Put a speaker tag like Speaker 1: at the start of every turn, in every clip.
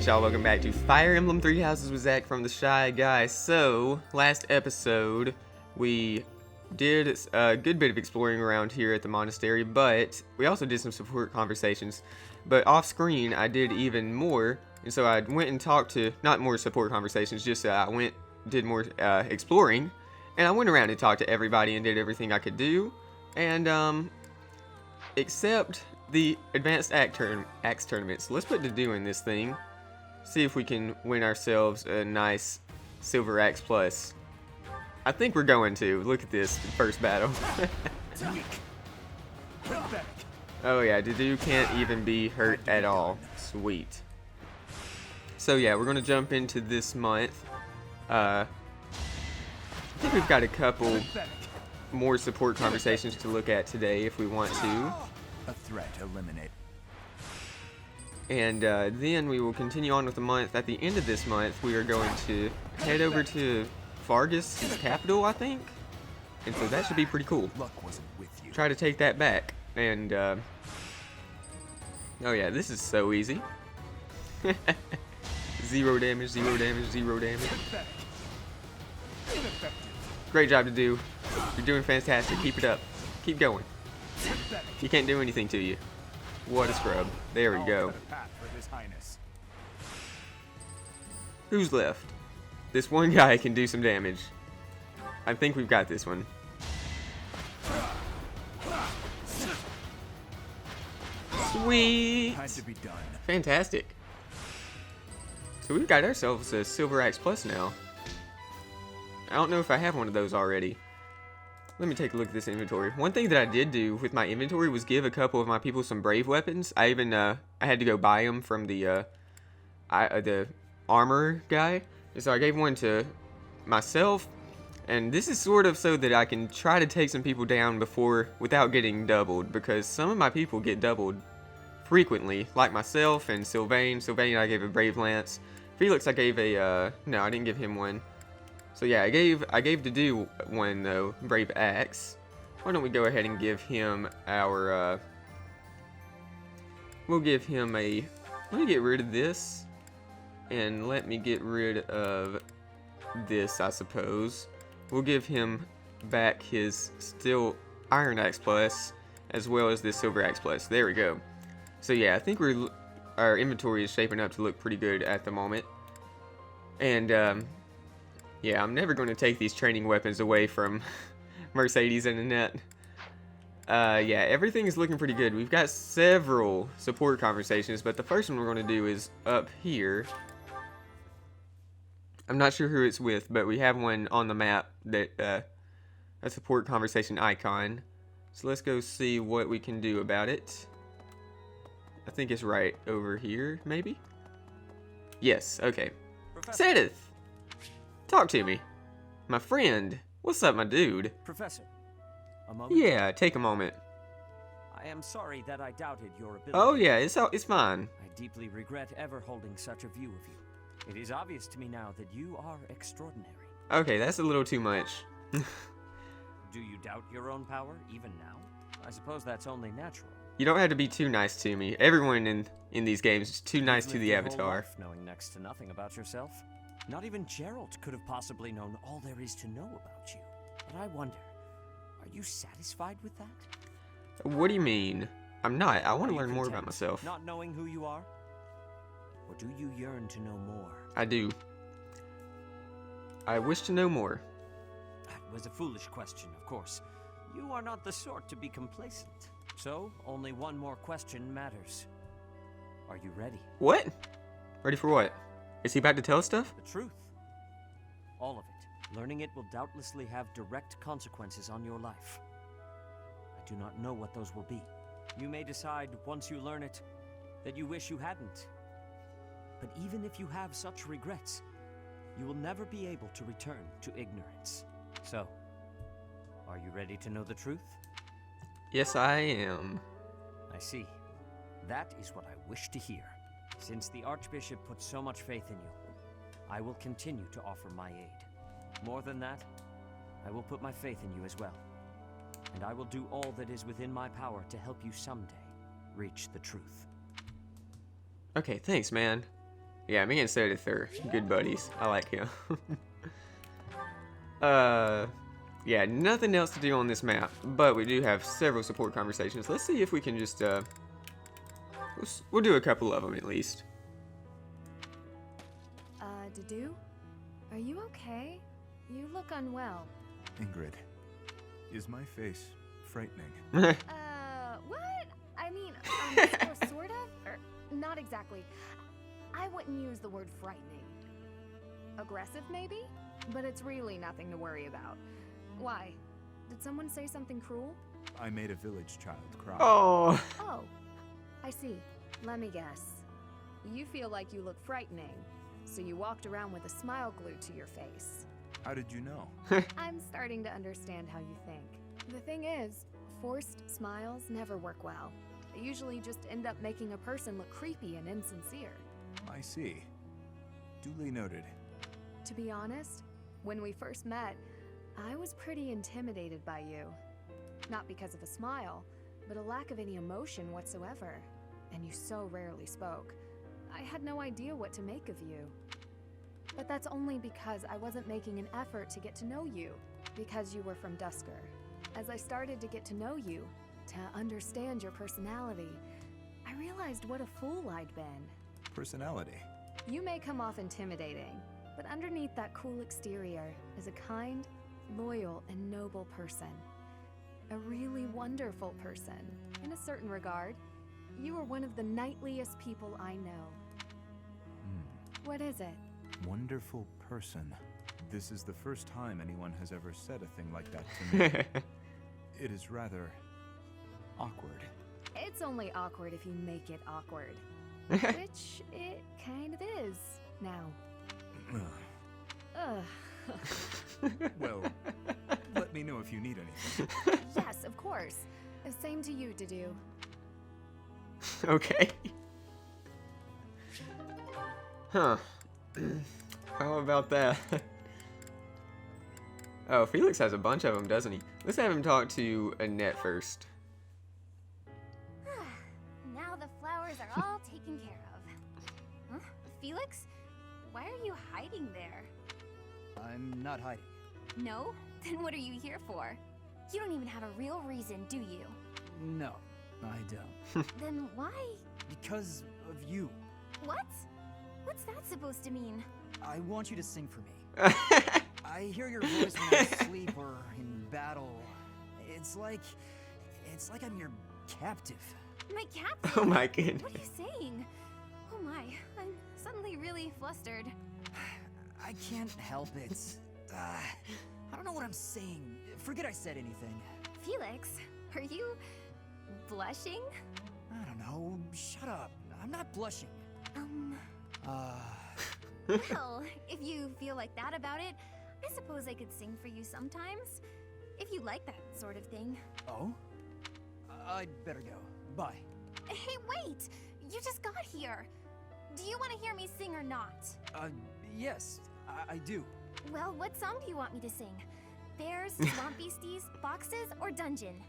Speaker 1: Alright y'all, welcome back to Fire Emblem Three Houses with Zach from the Shy Guy. So, last episode, we did a good bit of exploring around here at the monastery, but we also did some support conversations. But off screen, I did even more, and so I went and talked to, not more support conversations, just did more exploring, and I went around and talked to everybody and did everything I could do, and except the advanced axe tournaments. Let's put to doing this thing. See if we can win ourselves a nice silver axe plus. I think we're going to. Look at this first battle. Oh yeah, Dudu can't even be hurt at all. Sweet. So yeah, we're gonna jump into this month. I think we've got a couple more support conversations to look at today if we want to.
Speaker 2: A threat eliminated.
Speaker 1: And then we will continue on with the month. At the end of this month, we are going to head over to Fargus' capital, I think. And so that should be pretty cool.
Speaker 2: Luck wasn't with you.
Speaker 1: Try to take that back. And, oh yeah, this is so easy. Zero damage, zero damage, zero damage. Great job to do. You're doing fantastic. Keep it up. Keep going. He can't do anything to you. What a scrub. There we go. Who's left? This one guy can do some damage. I think we've got this one. Sweet.
Speaker 2: Had to be done.
Speaker 1: Fantastic. So we've got ourselves a Silver Axe Plus now. I don't know if I have one of those already. Let me take a look at this inventory. One thing that I did do with my inventory was give a couple of my people some brave weapons. I even I had to go buy them from the armor guy. And so I gave one to myself, and this is sort of so that I can try to take some people down without getting doubled, because some of my people get doubled frequently, like myself and Sylvain. Sylvain I gave a brave lance. Felix I gave a no, I didn't give him one. So yeah, I gave Dudu one though, brave axe. Why don't we go ahead and give him our we'll give him a, let me get rid of this, and let me get rid of this, I suppose. We'll give him back his still Iron Axe Plus, as well as this Silver Axe Plus. There we go. So yeah, I think our inventory is shaping up to look pretty good at the moment. And yeah, I'm never going to take these training weapons away from Mercedes and Annette. Yeah, everything is looking pretty good. We've got several support conversations, but the first one we're going to do is up here. I'm not sure who it's with, but we have one on the map, that a support conversation icon. So let's go see what we can do about it. I think it's right over here, maybe? Yes, okay. Sadith! Talk to me. My friend. What's up, my dude?
Speaker 3: Professor, a moment?
Speaker 1: Yeah, take a moment.
Speaker 3: I am sorry that I doubted your ability.
Speaker 1: Oh yeah, it's fine.
Speaker 3: I deeply regret ever holding such a view of you. It is obvious to me now that you are extraordinary.
Speaker 1: Okay, that's a little too much.
Speaker 3: Do you doubt your own power, even now? I suppose that's only natural.
Speaker 1: You don't have to be too nice to me. Everyone in these games is too nice to the
Speaker 3: You've lived your whole
Speaker 1: Avatar.
Speaker 3: life knowing next to nothing about yourself. Not even Gerald could have possibly known all there is to know about you. But I wonder, are you satisfied with that?
Speaker 1: What do you mean? I'm not. I want
Speaker 3: Are
Speaker 1: to
Speaker 3: you
Speaker 1: learn more about
Speaker 3: content
Speaker 1: myself.
Speaker 3: Not knowing who you are? Or do you yearn to know more?
Speaker 1: I do. I wish to know more.
Speaker 3: That was a foolish question, of course. You are not the sort to be complacent. So, only one more question matters. Are you ready?
Speaker 1: What? Ready for what? Is he about to tell us stuff?
Speaker 3: The truth. All of it. Learning it will doubtlessly have direct consequences on your life. I do not know what those will be. You may decide, once you learn it, that you wish you hadn't. But even if you have such regrets, you will never be able to return to ignorance. So, are you ready to know the truth?
Speaker 1: Yes, I am.
Speaker 3: I see. That is what I wish to hear. Since the Archbishop put so much faith in you, I will continue to offer my aid. More than that, I will put my faith in you as well. And I will do all that is within my power to help you someday reach the truth.
Speaker 1: Okay, thanks, man. Yeah, me and Sedith are good buddies. I like him. Yeah, nothing else to do on this map, but we do have several support conversations. Let's see if we can just, we'll do a couple of them at least.
Speaker 4: Dedu? Are you okay? You look unwell.
Speaker 2: Ingrid, is my face frightening?
Speaker 4: What? I mean, sort of? Or not exactly. I wouldn't use the word frightening. Aggressive, maybe? But it's really nothing to worry about. Why? Did someone say something cruel?
Speaker 2: I made a village child cry.
Speaker 1: Oh.
Speaker 4: Oh, I see. Let me guess. You feel like you look frightening, so you walked around with a smile glued to your face.
Speaker 2: How did you know?
Speaker 4: I'm starting to understand how you think. The thing is, forced smiles never work well. They usually just end up making a person look creepy and insincere.
Speaker 2: I see. Duly noted.
Speaker 4: To be honest, when we first met, I was pretty intimidated by you. Not because of a smile, but a lack of any emotion whatsoever. And you so rarely spoke. I had no idea what to make of you. But that's only because I wasn't making an effort to get to know you, because you were from Dusker. As I started to get to know you, to understand your personality, I realized what a fool I'd been.
Speaker 2: Personality.
Speaker 4: You may come off intimidating, but underneath that cool exterior is a kind, loyal, and noble person. A really wonderful person, in a certain regard. You are one of the knightliest people I know. What is it?
Speaker 2: Wonderful person. This is the first time anyone has ever said a thing like that to me. It is rather awkward.
Speaker 4: It's only awkward if you make it awkward. Which it kind of is, now.
Speaker 2: Well, let me know if you need anything.
Speaker 4: Yes, of course. Same to you, Dedu.
Speaker 1: Okay. Huh. How about that? Oh, Felix has a bunch of them, doesn't he? Let's have him talk to Annette first.
Speaker 5: Now the flowers are all taken care of. Huh? Felix? Why are you hiding there?
Speaker 6: I'm not hiding.
Speaker 5: No? Then what are you here for? You don't even have a real reason, do you?
Speaker 6: No, I don't.
Speaker 5: Then why?
Speaker 6: Because of you.
Speaker 5: What? What's that supposed to mean?
Speaker 6: I want you to sing for me. I hear your voice when I sleep or in battle. It's like I'm your captive.
Speaker 5: My captain?
Speaker 1: Oh my goodness.
Speaker 5: What are you saying? Oh my, I'm suddenly really flustered.
Speaker 6: I can't help it. I don't know what I'm saying. Forget I said anything.
Speaker 5: Felix, are you blushing?
Speaker 6: I don't know. Shut up. I'm not blushing.
Speaker 5: Well, if you feel like that about it, I suppose I could sing for you sometimes. If you like that sort of thing.
Speaker 6: Oh? I'd better go. Bye.
Speaker 5: Hey, wait! You just got here. Do you want to hear me sing or not?
Speaker 6: Yes, I do.
Speaker 5: Well, what song do you want me to sing? Bears, swamp beasties, boxes, or dungeon?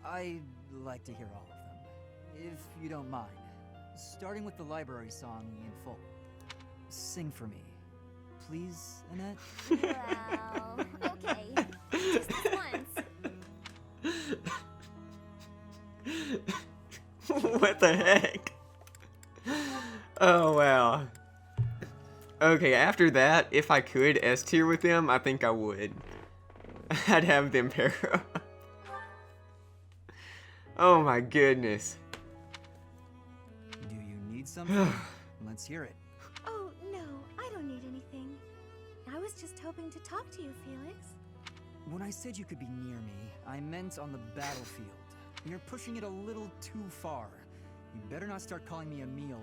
Speaker 6: I'd like to hear all of them, if you don't mind. Starting with the library song in full. Sing for me. Please, Annette?
Speaker 5: Well, okay. Just this once.
Speaker 1: What the heck? Oh, wow. Okay, after that, if I could S tier with them, I think I would. I'd have them pair up. Oh my goodness.
Speaker 6: Do you need something? Let's hear it.
Speaker 7: Oh, no, I don't need anything. I was just hoping to talk to you, Felix.
Speaker 6: When I said you could be near me, I meant on the battlefield. You're pushing it a little too far. You better not start calling me Emil.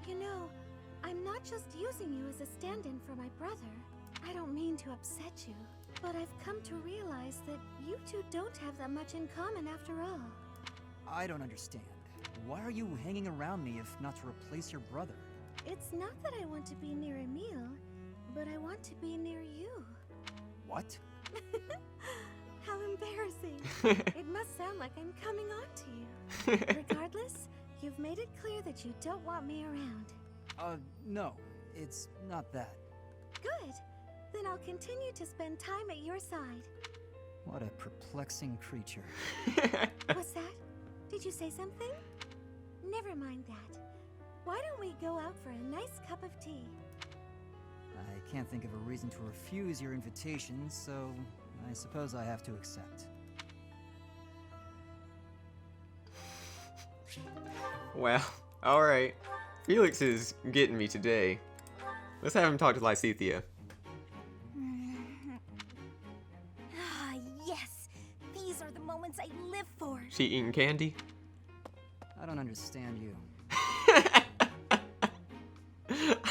Speaker 7: You know, I'm not just using you as a stand-in for my brother. I don't mean to upset you, but I've come to realize that you two don't have that much in common after all.
Speaker 6: I don't understand. Why are you hanging around me if not to replace your brother?
Speaker 7: It's not that I want to be near Emil, but I want to be near you.
Speaker 6: What?
Speaker 7: How embarrassing. It must sound like I'm coming on to you. Regardless, you've made it clear that you don't want me around.
Speaker 6: No. It's not that.
Speaker 7: Good. Then I'll continue to spend time at your side.
Speaker 6: What a perplexing creature.
Speaker 7: What's that? Did you say something? Never mind that. Why don't we go out for a nice cup of tea?
Speaker 6: I can't think of a reason to refuse your invitation, so I suppose I have to accept.
Speaker 1: Well, alright. Felix is getting me today. Let's have him talk to Lysithea.
Speaker 5: Ah, yes. These are the moments I live for.
Speaker 1: She eating candy?
Speaker 6: I don't understand you.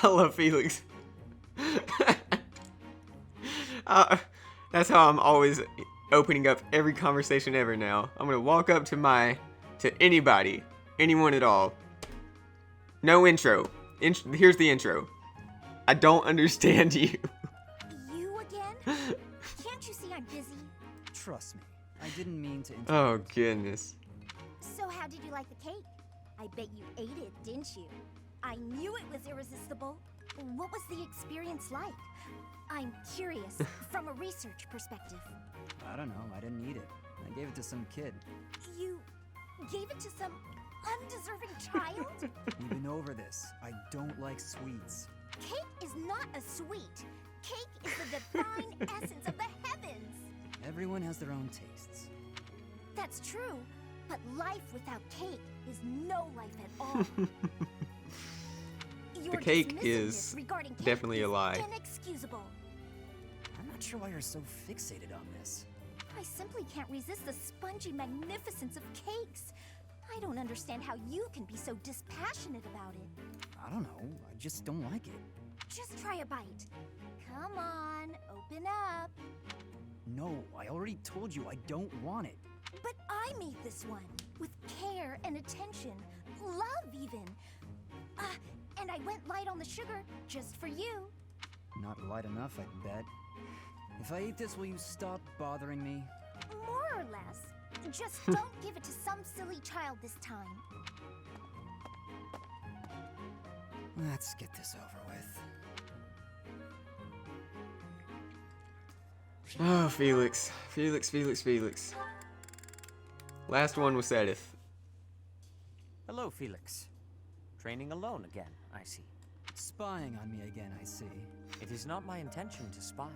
Speaker 1: I love Felix. That's how I'm always opening up every conversation ever now. I'm gonna walk up to anybody, anyone at all. No intro. Here's the intro. I don't understand you.
Speaker 5: You again? Can't you see I'm busy?
Speaker 6: Trust me, I didn't mean to interrupt.
Speaker 1: Oh goodness.
Speaker 5: So how did you like the cake? I bet you ate it, didn't you? I knew it was irresistible. What was the experience like? I'm curious, from a research perspective.
Speaker 6: I don't know, I didn't eat it. I gave it to some kid.
Speaker 5: You gave it to some undeserving child?
Speaker 6: We've been over this. I don't like sweets.
Speaker 5: Cake is not a sweet. Cake is the divine essence of the heavens.
Speaker 6: Everyone has their own tastes.
Speaker 5: That's true, but life without cake is no life at all. Your
Speaker 1: cake
Speaker 5: dismissiveness
Speaker 1: is
Speaker 5: regarding cake
Speaker 1: definitely a
Speaker 5: is
Speaker 1: lie.
Speaker 5: Inexcusable.
Speaker 6: I'm not sure why you're so fixated on this.
Speaker 5: I simply can't resist the spongy magnificence of cakes. I don't understand how you can be so dispassionate about it.
Speaker 6: I don't know, I just don't like it.
Speaker 5: Just try a bite. Come on, open up.
Speaker 6: No, I already told you I don't want it.
Speaker 5: But I made this one with care and attention, love even. And I went light on the sugar just for you.
Speaker 6: Not light enough, I bet. If I eat this, will you stop bothering me?
Speaker 5: More or less. Just don't give it to some silly child this time.
Speaker 6: Let's get this over with.
Speaker 1: Oh, Felix. Felix. Last one was Edith.
Speaker 3: Hello, Felix. Training alone again, I see.
Speaker 6: Spying on me again, I see.
Speaker 3: It is not my intention to spy.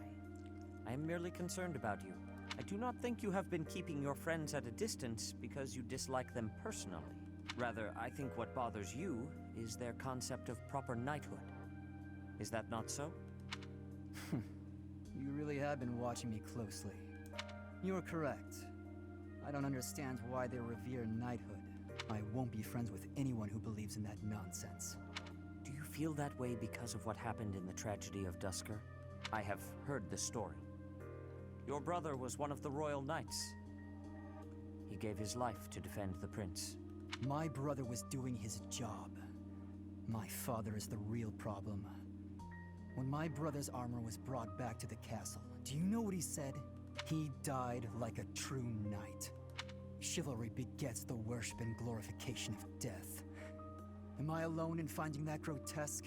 Speaker 3: I am merely concerned about you. I do not think you have been keeping your friends at a distance because you dislike them personally. Rather, I think what bothers you is their concept of proper knighthood. Is that not so?
Speaker 6: You really have been watching me closely. You're correct. I don't understand why they revere knighthood. I won't be friends with anyone who believes in that nonsense.
Speaker 3: Do you feel that way because of what happened in the tragedy of Dusker? I have heard the story. Your brother was one of the royal knights. He gave his life to defend the prince.
Speaker 6: My brother was doing his job. My father is the real problem. When my brother's armor was brought back to the castle, do you know what he said? He died like a true knight. Chivalry begets the worship and glorification of death. Am I alone in finding that grotesque?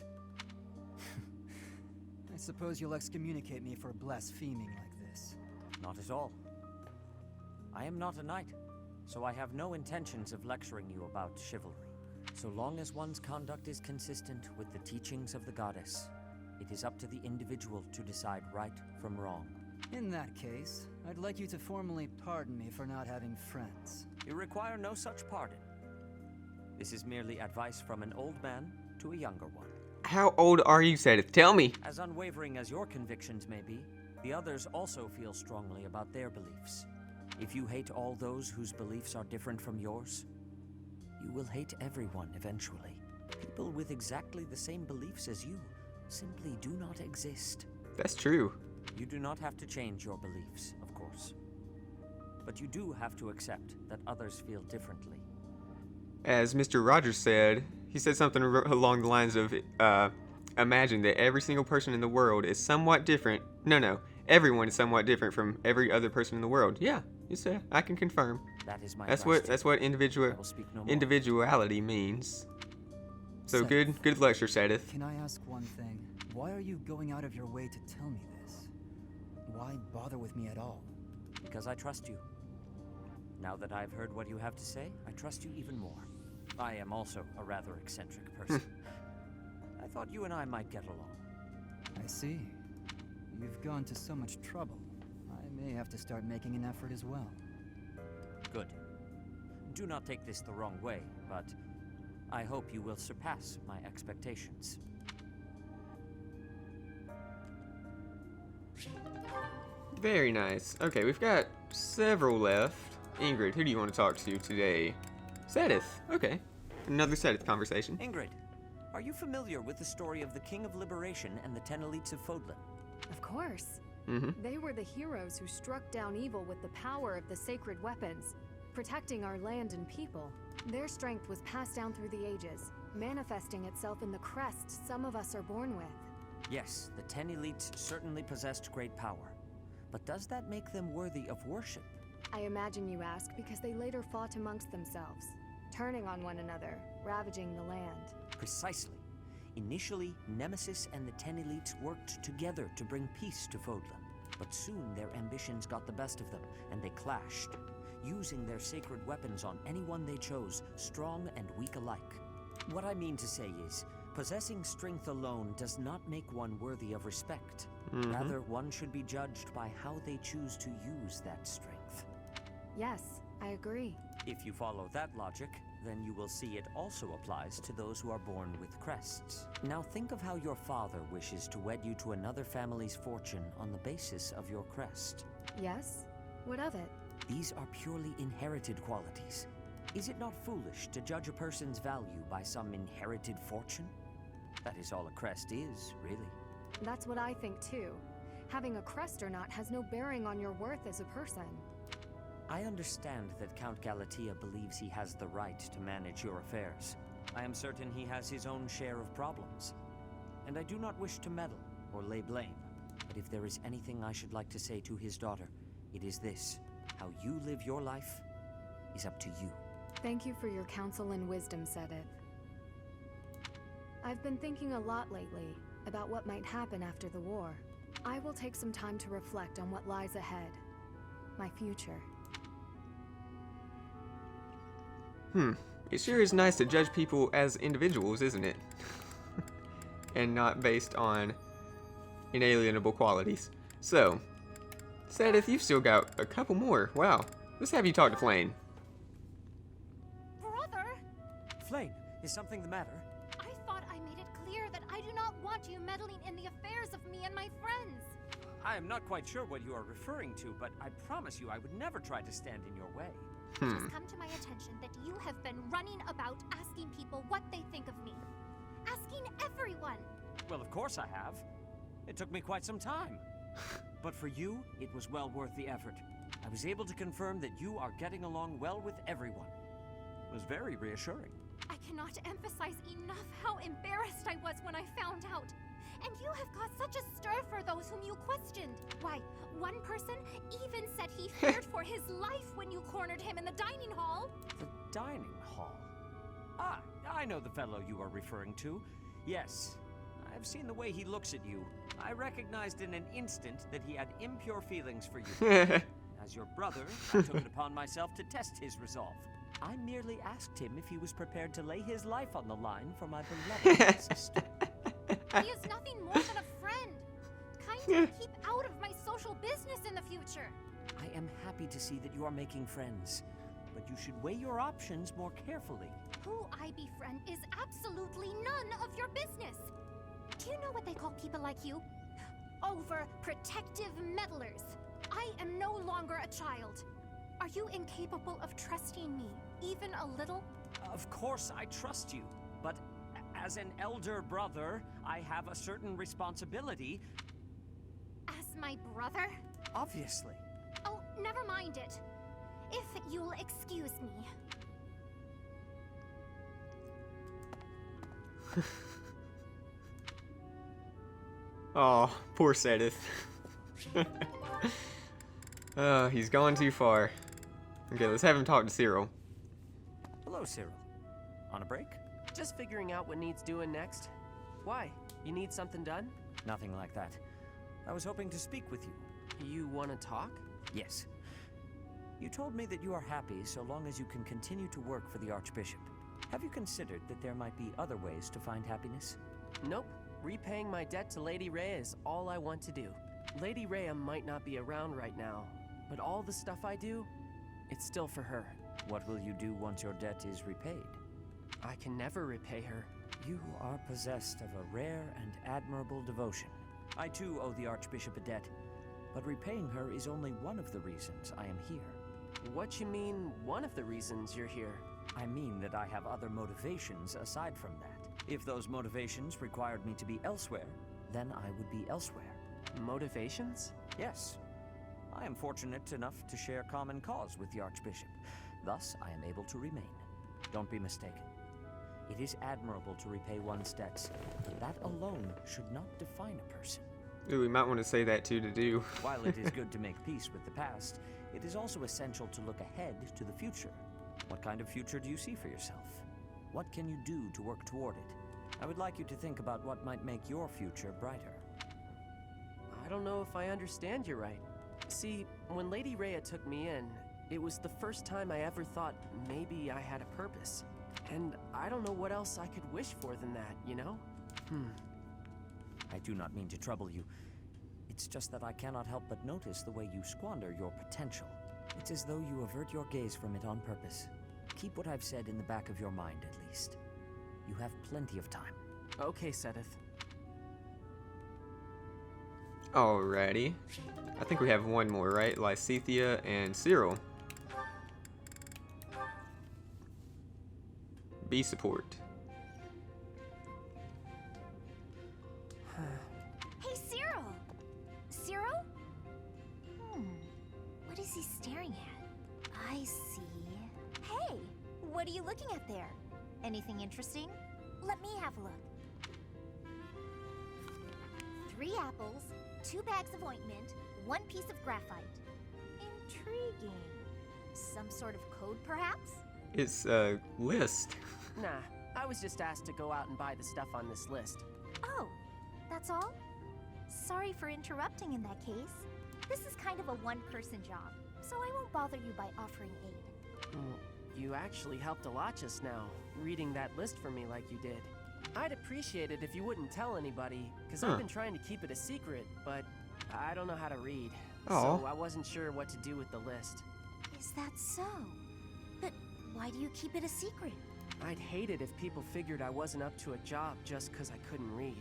Speaker 6: I suppose you'll excommunicate me for blaspheming like this.
Speaker 3: Not at all. I am not a knight, so I have no intentions of lecturing you about chivalry. So long as one's conduct is consistent with the teachings of the goddess, it is up to the individual to decide right from wrong.
Speaker 6: In that case, I'd like you to formally pardon me for not having friends.
Speaker 3: You require no such pardon. This is merely advice from an old man to a younger one.
Speaker 1: How old are you, Sedith? Tell me.
Speaker 3: As unwavering as your convictions may be, the others also feel strongly about their beliefs. If you hate all those whose beliefs are different from yours, you will hate everyone eventually. People with exactly the same beliefs as you simply do not exist.
Speaker 1: That's true.
Speaker 3: You do not have to change your beliefs, of course. But you do have to accept that others feel differently.
Speaker 1: As Mr. Rogers said, he said something along the lines of, imagine that every single person in the world is somewhat different. No, everyone is somewhat different from every other person in the world. Yeah, you said, I can confirm.
Speaker 3: That is my
Speaker 1: That's
Speaker 3: advice
Speaker 1: what
Speaker 3: I will speak no more.
Speaker 1: individuality means. So
Speaker 6: Seth,
Speaker 1: good lecture, Sadith.
Speaker 6: Can I ask one thing? Why are you going out of your way to tell me this? Why bother with me at all?
Speaker 3: Because I trust you. Now that I've heard what you have to say, I trust you even more. I am also a rather eccentric person. I thought you and I might get along.
Speaker 6: I see. You've gone to so much trouble. I may have to start making an effort as well.
Speaker 3: Good. Do not take this the wrong way, but I hope you will surpass my expectations.
Speaker 1: Very nice. Okay, we've got several left. Ingrid, who do you want to talk to today? Sadith. Okay. Another Sadith conversation.
Speaker 3: Ingrid, are you familiar with the story of the King of Liberation and the 10 elites of Fodlan?
Speaker 4: Of course.
Speaker 1: Mm-hmm.
Speaker 4: They were the heroes who struck down evil with the power of the sacred weapons, protecting our land and people. Their strength was passed down through the ages, manifesting itself in the crest some of us are born with.
Speaker 3: Yes, the 10 elites certainly possessed great power. But does that make them worthy of worship?
Speaker 4: I imagine you ask because they later fought amongst themselves, turning on one another, ravaging the land.
Speaker 3: Precisely. Initially, Nemesis and the 10 elites worked together to bring peace to Fodlan. But soon their ambitions got the best of them, and they clashed, using their sacred weapons on anyone they chose, strong and weak alike. What I mean to say is, possessing strength alone does not make one worthy of respect. Rather, one should be judged by how they choose to use that strength.
Speaker 4: Yes, I agree.
Speaker 3: If you follow that logic, then you will see it also applies to those who are born with crests. Now think of how your father wishes to wed you to another family's fortune on the basis of your crest.
Speaker 4: Yes? What of it?
Speaker 3: These are purely inherited qualities. Is it not foolish to judge a person's value by some inherited fortune? That is all a crest is, really.
Speaker 4: That's what I think too. Having a crest or not has no bearing on your worth as a person.
Speaker 3: I understand that Count Galatea believes he has the right to manage your affairs. I am certain he has his own share of problems. And I do not wish to meddle or lay blame. But if there is anything I should like to say to his daughter, it is this. How you live your life is up to you.
Speaker 4: Thank you for your counsel and wisdom, Sedith. I've been thinking a lot lately about what might happen after the war. I will take some time to reflect on what lies ahead. My future.
Speaker 1: It sure is nice to judge people as individuals, isn't it? And not based on inalienable qualities. So, Sadith, you've still got a couple more. Wow. Let's have you talk to Flame.
Speaker 5: Brother!
Speaker 3: Flame, is something the matter?
Speaker 5: I thought I made it clear that I do not want you meddling in the affairs of me and my friends.
Speaker 3: I am not quite sure what you are referring to, but I promise you I would never try to stand in your way.
Speaker 5: It has come to my attention that you have been running about asking people what they think of me. Asking everyone.
Speaker 3: Well, of course I have. It took me quite some time. But for you, it was well worth the effort. I was able to confirm that you are getting along well with everyone. It was very reassuring.
Speaker 5: I cannot emphasize enough how embarrassed I was when I found out. And you have caused such a stir for those whom you questioned. Why, one person even said he feared for his life when you cornered him in the dining hall.
Speaker 3: The dining hall? Ah, I know the fellow you are referring to. Yes, I've seen the way he looks at you. I recognized in an instant that he had impure feelings for you. As your brother, I took it upon myself to test his resolve. I merely asked him if he was prepared to lay his life on the line for my beloved sister.
Speaker 5: He is nothing more than a friend. Kindly keep out of my social business in the future.
Speaker 3: I am happy to see that you are making friends, but you should weigh your options more carefully.
Speaker 5: Who I befriend is absolutely none of your business. Do you know what they call people like you? Overprotective meddlers. I am no longer a child. Are you incapable of trusting me, even a little?
Speaker 3: Of course I trust you, but as an elder brother, I have a certain responsibility.
Speaker 5: As my brother?
Speaker 3: Obviously.
Speaker 5: Oh, never mind it. If you'll excuse me.
Speaker 1: Oh, poor Sadith. He's gone too far. Okay, let's have him talk to Cyril.
Speaker 3: Hello, Cyril. On a break?
Speaker 8: Just figuring out what needs doing next. Why? You need something done?
Speaker 3: Nothing like that. I was hoping to speak with you.
Speaker 8: You want to talk?
Speaker 3: Yes. You told me that you are happy so long as you can continue to work for the Archbishop. Have you considered that there might be other ways to find happiness?
Speaker 8: Nope. Repaying my debt to Lady Rhea is all I want to do. Lady Rhea might not be around right now, but all the stuff I do, it's still for her.
Speaker 3: What will you do once your debt is repaid?
Speaker 8: I can never repay her.
Speaker 3: You are possessed of a rare and admirable devotion. I too owe the Archbishop a debt, but repaying her is only one of the reasons I am here.
Speaker 8: What you mean, one of the reasons you're here?
Speaker 3: I mean that I have other motivations aside from that. If those motivations required me to be elsewhere, then I would be elsewhere.
Speaker 8: Motivations?
Speaker 3: Yes. I am fortunate enough to share common cause with the Archbishop. Thus, I am able to remain. Don't be mistaken. It is admirable to repay one's debts, but that alone should not define a person.
Speaker 1: Ooh, we might want to say that too to do.
Speaker 3: While it is good to make peace with the past, it is also essential to look ahead to the future. What kind of future do you see for yourself? What can you do to work toward it? I would like you to think about what might make your future brighter.
Speaker 8: I don't know if I understand you right. See, when Lady Rhea took me in, it was the first time I ever thought maybe I had a purpose. And I don't know what else I could wish for than that, you know?
Speaker 3: I do not mean to trouble you. It's just that I cannot help but notice the way you squander your potential. It's as though you avert your gaze from it on purpose. Keep what I've said in the back of your mind, at least. You have plenty of time.
Speaker 8: Okay, Sedith.
Speaker 1: Alrighty. I think we have one more, right? Lysithea and Cyril. B support.
Speaker 5: Hey, Cyril! Cyril? What is he staring at? I see. Hey! What are you looking at there? Anything interesting? Let me have a look. 3 apples, 2 bags of ointment, 1 piece of graphite. Intriguing. Some sort of code, perhaps?
Speaker 1: It's a list.
Speaker 8: Nah, I was just asked to go out and buy the stuff on this list.
Speaker 5: Oh, that's all? Sorry for interrupting in that case. This is kind of a one-person job, so I won't bother you by offering aid.
Speaker 8: Well, you actually helped a lot just now, reading that list for me like you did. I'd appreciate it if you wouldn't tell anybody, because I've been trying to keep it a secret, but I don't know how to read. So I wasn't sure what to do with the list.
Speaker 5: Is that so? But why do you keep it a secret?
Speaker 8: I'd hate it if people figured I wasn't up to a job just because I couldn't read.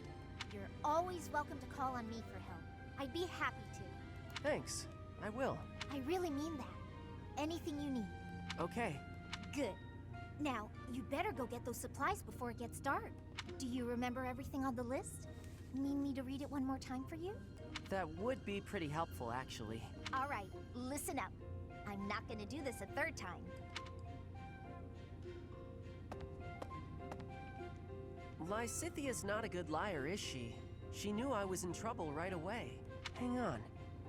Speaker 5: You're always welcome to call on me for help. I'd be happy to.
Speaker 8: Thanks. I will.
Speaker 5: I really mean that. Anything you need.
Speaker 8: Okay.
Speaker 5: Good. Now, you better go get those supplies before it gets dark. Do you remember everything on the list? Need me to read it one more time for you?
Speaker 8: That would be pretty helpful, actually.
Speaker 5: All right, listen up. I'm not gonna do this a 3rd time.
Speaker 8: Lysithea's not a good liar, is she? She knew I was in trouble right away. Hang on.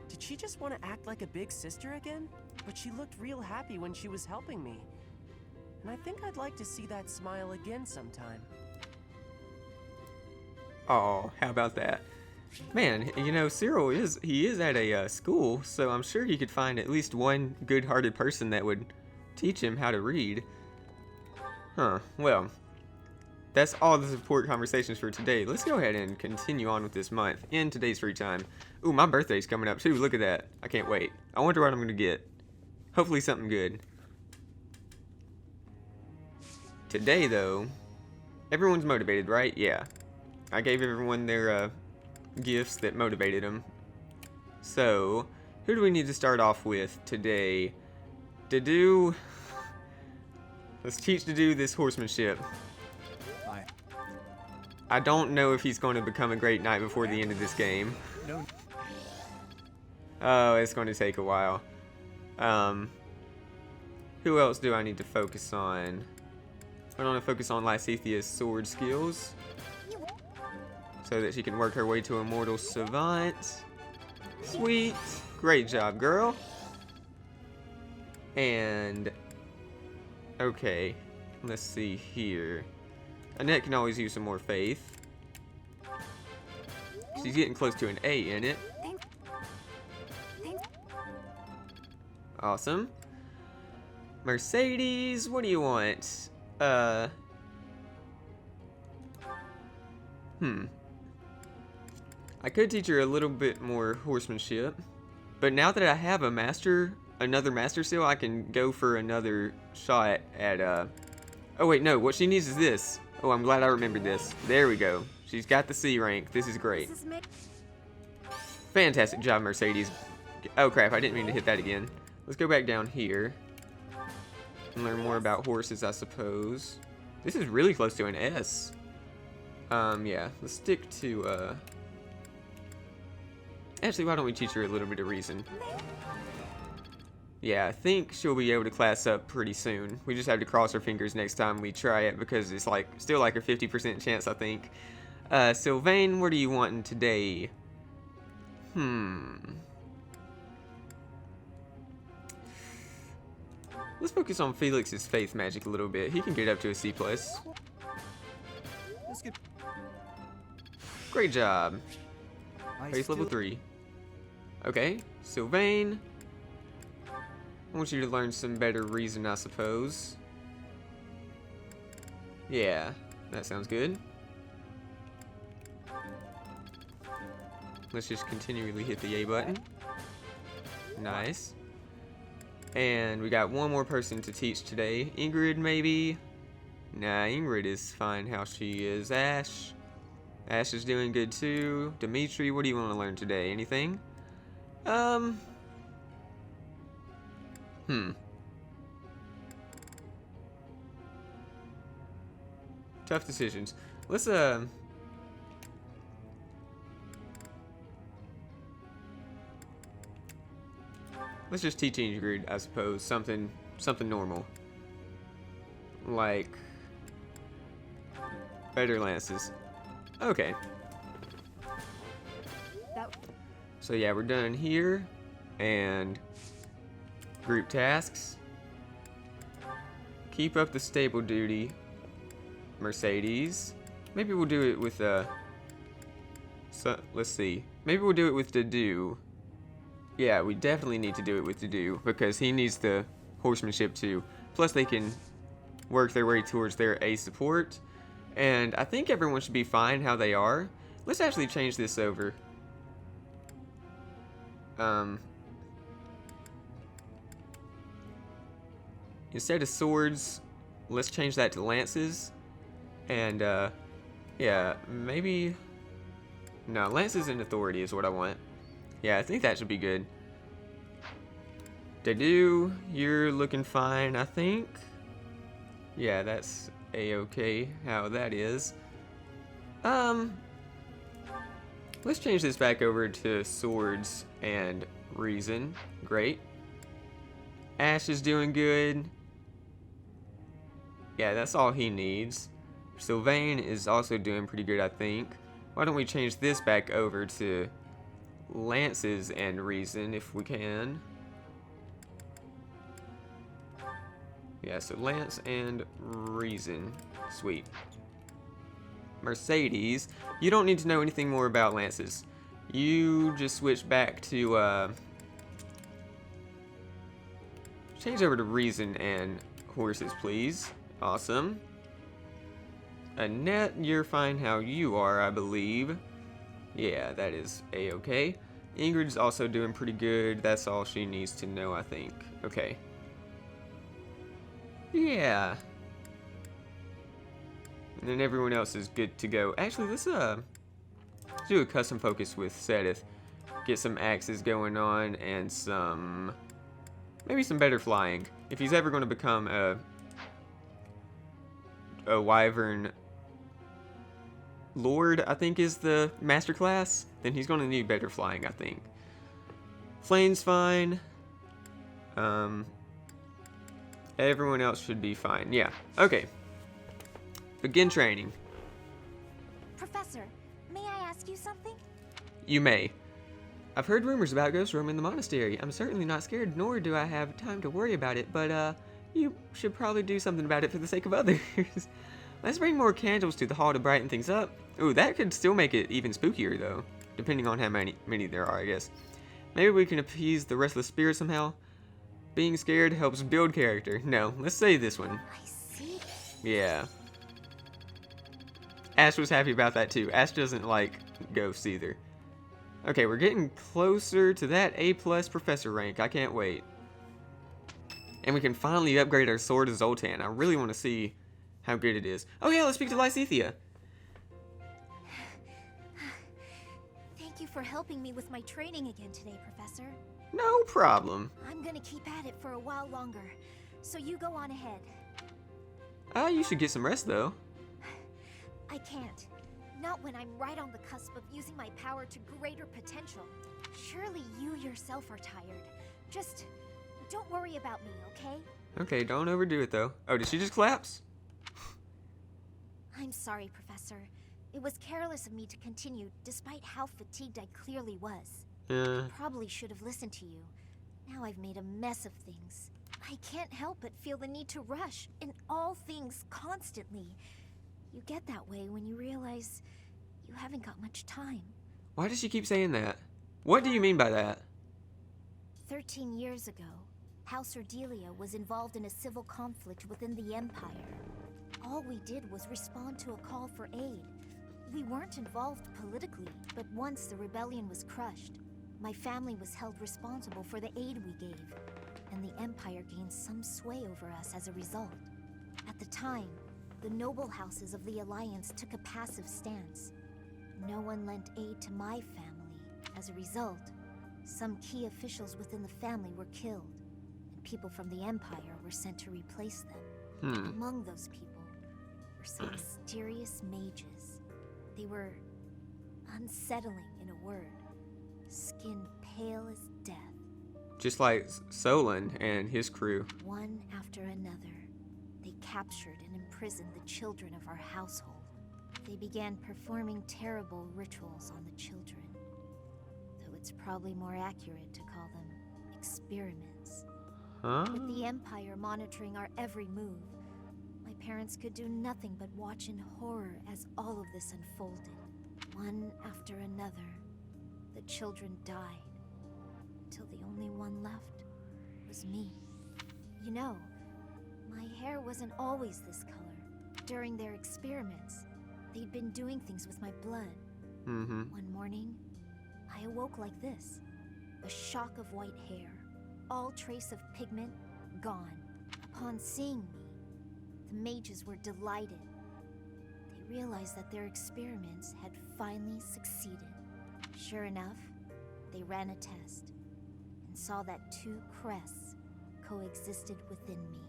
Speaker 8: Did she just want to act like a big sister again? But she looked real happy when she was helping me. And I think I'd like to see that smile again sometime.
Speaker 1: Oh, how about that? Man, you know, Cyril is at a school, so I'm sure he could find at least one good-hearted person that would teach him how to read. Huh, well, that's all the support conversations for today. Let's go ahead and continue on with this month in today's free time. Ooh, my birthday's coming up too, look at that. I can't wait. I wonder what I'm gonna get. Hopefully something good. Today, though, everyone's motivated, right? Yeah. I gave everyone their gifts that motivated them. So, who do we need to start off with today? Dedue. Let's teach Dedue this horsemanship. I don't know if he's going to become a great knight before the end of this game.
Speaker 2: No.
Speaker 1: Oh, it's going to take a while. Who else do I need to focus on? I want to focus on Lysithea's sword skills, so that she can work her way to Immortal Savant. Sweet. Great job, girl. And, okay, let's see here. Annette can always use some more faith. She's getting close to an A in it. Awesome. Mercedes, what do you want? I could teach her a little bit more horsemanship, but now that I have another master seal, I can go for another shot at, oh wait, no, what she needs is this. Oh, I'm glad I remembered this. There we go. She's got the C rank. This is great. Fantastic job, Mercedes. Oh crap, I didn't mean to hit that again. Let's go back down here and learn more about horses, I suppose. This is really close to an S. Yeah, let's stick to, actually, why don't we teach her a little bit of reason? Yeah, I think she'll be able to class up pretty soon. We just have to cross our fingers next time we try it because it's like still like a 50% chance, I think. Sylvain, what are you wanting today? Let's focus on Felix's faith magic a little bit. He can get up to a C+. Great job. Faith level 3. Okay, Sylvain. I want you to learn some better reason, I suppose. Yeah, that sounds good. Let's just continually hit the A button. Nice. And we got one more person to teach today. Ingrid, maybe? Nah, Ingrid is fine how she is. Ash. Ash is doing good too. Dimitri, what do you want to learn today? Anything? Tough decisions. Let's just teach Ingrid, I suppose, something normal. Like better lances. Okay. So yeah, we're done here. And group tasks. Keep up the stable duty, Mercedes. Maybe we'll do it with let's see. Maybe we'll do it with Dedu. Yeah, we definitely need to do it with Dedu because he needs the horsemanship too. Plus they can work their way towards their A support. And I think everyone should be fine how they are. Let's actually change this over. Instead of swords, let's change that to lances. And, yeah, maybe... No, lances and authority is what I want. Yeah, I think that should be good. Dedu, you're looking fine, I think. Yeah, that's a-okay how that is. Let's change this back over to swords and reason. Great. Ash is doing good. Yeah, that's all he needs. Sylvain is also doing pretty good, I think. Why don't we change this back over to lances and reason if we can. Yeah, so lance and reason. Sweet. Mercedes, you don't need to know anything more about lances. You just switch back to, change over to reason and horses, please. Awesome. Annette, you're fine how you are, I believe. Yeah, that is a-okay. Ingrid's also doing pretty good. That's all she needs to know, I think. Okay. Yeah. And then everyone else is good to go. Actually, let's do a custom focus with Sedith. Get some axes going on and some... maybe some better flying. If he's ever going to become a wyvern lord, I think is the master class, then he's going to need better flying, I think. Flame's fine. Everyone else should be fine. Yeah. Okay. Begin training.
Speaker 5: Professor, may I ask you something?
Speaker 1: You may. I've heard rumors about ghosts roaming the monastery. I'm certainly not scared, nor do I have time to worry about it, but you should probably do something about it for the sake of others. Let's bring more candles to the hall to brighten things up. Ooh, that could still make it even spookier though, depending on how many there are, I guess. Maybe we can appease the restless spirit somehow. Being scared helps build character. No, let's say this one.
Speaker 5: I see.
Speaker 1: Yeah. Ash was happy about that too. Ash doesn't like ghosts either. Okay, we're getting closer to that A+ professor rank. I can't wait. And we can finally upgrade our sword to Zoltan. I really want to see how good it is. Oh yeah, let's speak to Lysithea.
Speaker 5: Thank you for helping me with my training again today, Professor.
Speaker 1: No problem.
Speaker 5: I'm gonna keep at it for a while longer, so you go on ahead.
Speaker 1: You should get some rest though.
Speaker 5: I can't. Not when I'm right on the cusp of using my power to greater potential. Surely you yourself are tired. Just don't worry about me, okay?
Speaker 1: Okay, don't overdo it though. Oh, did she just collapse?
Speaker 5: I'm sorry, Professor. It was careless of me to continue, despite how fatigued I clearly was. Probably should have listened to you. Now I've made a mess of things. I can't help but feel the need to rush in all things constantly. You get that way when you realize you haven't got much time.
Speaker 1: Why does she keep saying that? What do you mean by that?
Speaker 5: 13 years ago, House Ordelia was involved in a civil conflict within the Empire. All we did was respond to a call for aid. We weren't involved politically, but once the rebellion was crushed, my family was held responsible for the aid we gave, and the Empire gained some sway over us as a result. At the time, the noble houses of the Alliance took a passive stance. No one lent aid to my family. As a result, some key officials within the family were killed, and people from the Empire were sent to replace them. Among those people were some mysterious mages. They were unsettling, in a word. Skin pale as death.
Speaker 1: Just like Solon and his crew.
Speaker 5: One after another, they captured and imprisoned the children of our household. They began performing terrible rituals on the children. Though it's probably more accurate to call them experiments.
Speaker 1: Huh?
Speaker 5: With the Empire monitoring our every move, my parents could do nothing but watch in horror as all of this unfolded. One after another, the children died, till the only one left was me. You know, my hair wasn't always this color. During their experiments, they'd been doing things with my blood. One morning, I awoke like this. A shock of white hair, all trace of pigment gone. Upon seeing me, the mages were delighted. They realized that their experiments had finally succeeded. Sure enough, they ran a test and saw that two crests coexisted within me.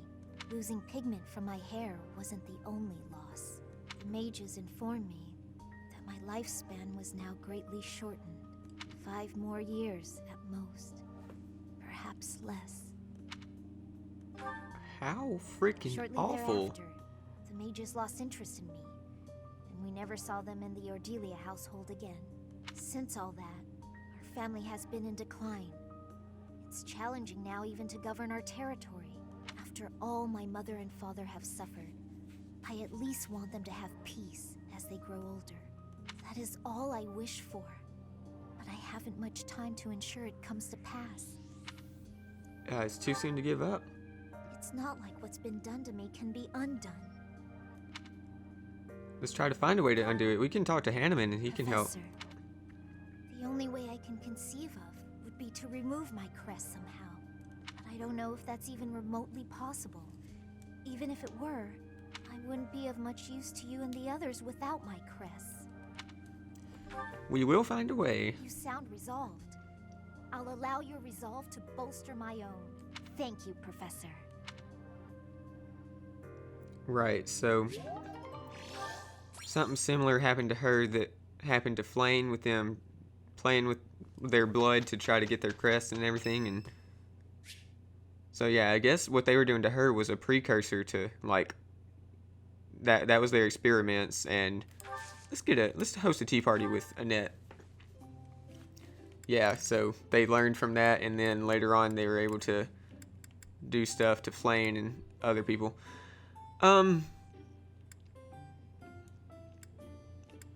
Speaker 5: Losing pigment from my hair wasn't the only loss. The mages informed me that my lifespan was now greatly shortened. 5 more years at most. Perhaps less.
Speaker 1: How freaking
Speaker 5: Shortly
Speaker 1: awful.
Speaker 5: thereafter, the mages lost interest in me, and we never saw them in the Ordelia household again. Since all that, our family has been in decline. It's challenging now even to govern our territory. After all my mother and father have suffered, I at least want them to have peace as they grow older. That is all I wish for. But I haven't much time to ensure it comes to pass.
Speaker 1: It's too soon to give up.
Speaker 5: It's not like what's been done to me can be undone.
Speaker 1: Let's try to find a way to undo it. We can talk to Hanneman and he can help.
Speaker 5: Professor, the only way I can conceive of would be to remove my crest somehow. But I don't know if that's even remotely possible. Even if it were, I wouldn't be of much use to you and the others without my crest.
Speaker 1: We will find a way.
Speaker 5: You sound resolved. I'll allow your resolve to bolster my own. Thank you, Professor.
Speaker 1: Right, so something similar happened to her that happened to Flame with them playing with their blood to try to get their crest and everything. And so yeah, I guess what they were doing to her was a precursor to like that was their experiments. And let's host a tea party with Annette. Yeah, so they learned from that, and then later on they were able to do stuff to Flame and other people.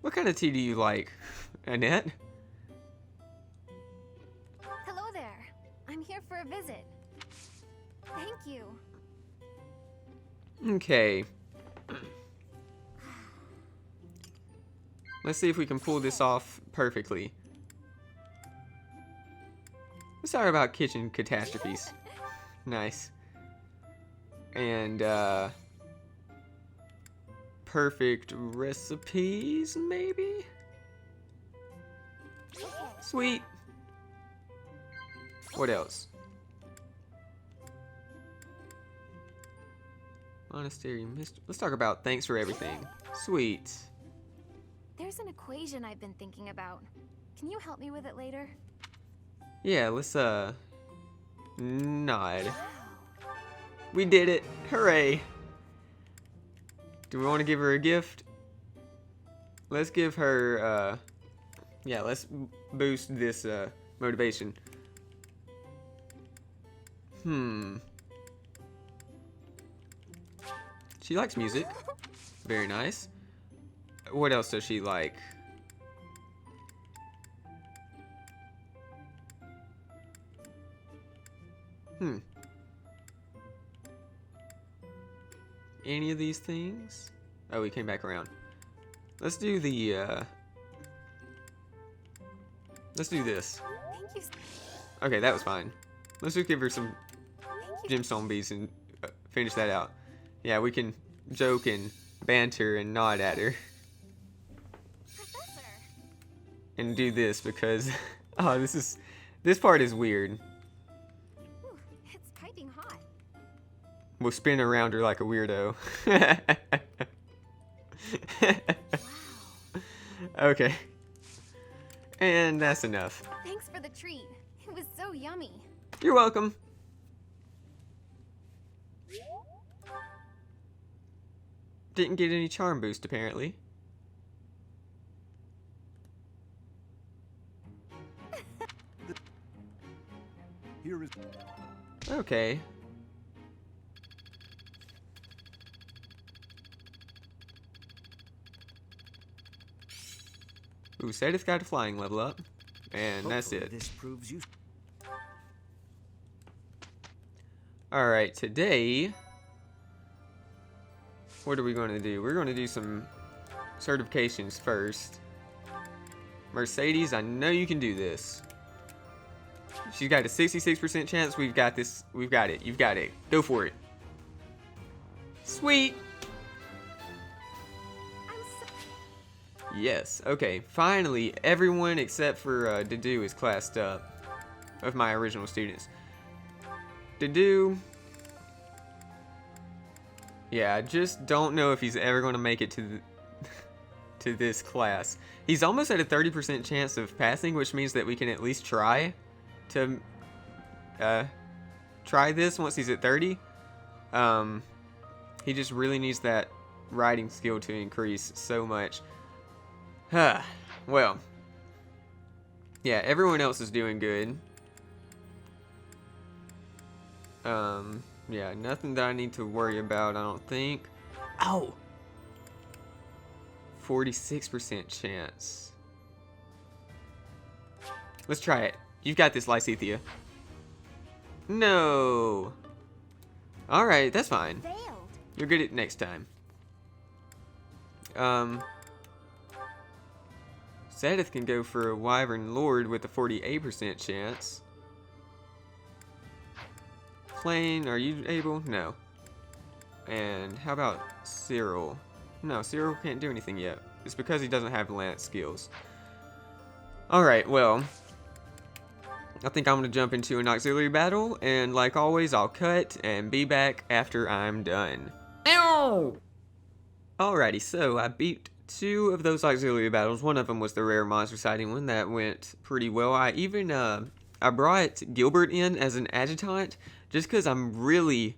Speaker 1: What kind of tea do you like, Annette?
Speaker 7: Hello there. I'm here for a visit. Thank you.
Speaker 1: Okay. Let's see if we can pull this off perfectly. Sorry about kitchen catastrophes. Nice. And, perfect recipes, maybe? Sweet. What else? Monastery mystery. Let's talk about thanks for everything. Sweet.
Speaker 7: There's an equation I've been thinking about. Can you help me with it later?
Speaker 1: Yeah, let's, nod. We did it. Hooray. Do we want to give her a gift? Let's give her, yeah, let's boost this, motivation. She likes music. Very nice. What else does she like? Any of these things? Oh, we came back around. Let's do the, let's do this.
Speaker 7: Thank you.
Speaker 1: Okay, that was fine. Let's just give her some
Speaker 7: Thank you.
Speaker 1: gemstone beads and finish that out. Yeah, we can joke and banter and nod at her.
Speaker 7: Professor.
Speaker 1: And do this because, oh, this part is weird.
Speaker 7: Ooh, it's piping hot.
Speaker 1: We'll spin around her like a weirdo. Okay. And that's enough.
Speaker 7: Thanks for the treat. It was so yummy.
Speaker 1: You're welcome. Didn't get any charm boost, apparently.
Speaker 2: Here is.
Speaker 1: Okay. Ooh, Sadith got a flying level up. And that's
Speaker 3: Hopefully
Speaker 1: it.
Speaker 3: This proves you.
Speaker 1: Alright, today, what are we going to do? We're going to do some certifications first. Mercedes, I know you can do this. She's got a 66% chance. We've got this. We've got it. You've got it. Go for it. Sweet. Yes. Okay. Finally, everyone except for Dedu is classed up of my original students. Dedu. Yeah, I just don't know if he's ever going to make it to this class. He's almost at a 30% chance of passing, which means that we can at least try to try this once he's at 30. He just really needs that writing skill to increase so much. Well, yeah, everyone else is doing good. Yeah, nothing that I need to worry about, I don't think. Oh! 46% chance. Let's try it. You've got this, Lysithea. No! Alright, that's fine.
Speaker 5: Failed.
Speaker 1: You'll get it next time. Sadith can go for a Wyvern Lord with a 48% chance. Plain, are you able? No. And how about Cyril? No, Cyril can't do anything yet. It's because he doesn't have lance skills. Alright, well, I think I'm going to jump into an auxiliary battle, and like always, I'll cut and be back after I'm done. Ow! Alrighty, so I beat 2 of those auxiliary battles. One of them was the rare monster sighting one. That went pretty well. I even, I brought Gilbert in as an adjutant, just because I'm really